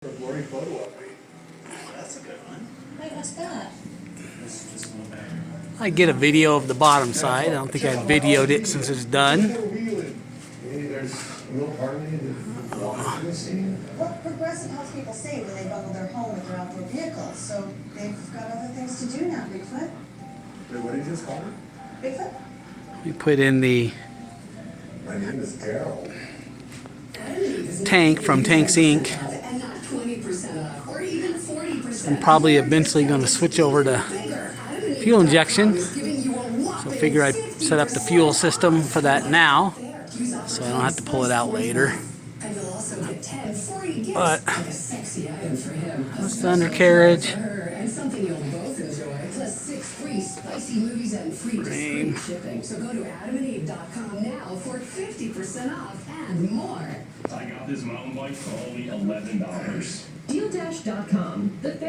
A blurry photo of me. That's a good one. Wait, what's that? I get a video of the bottom side. I don't think I've videoed it since it's done. There's a little part of me that wants to see. What Progressive helps people save when they bundle their home with their outdoor vehicles, so they've got other things to do now, Bigfoot. Wait, what did you just call me? Bigfoot? We put in the My name is Carol. tank from Tanks Inc. I'm probably eventually going to switch over to fuel injection. So I figure I'd set up the fuel system for that now, so I don't have to pull it out later. But that's the undercarriage. Frame. So go to adamandeve.com now for 50% off and more. I got this mountain bike for only $11. Deal-com.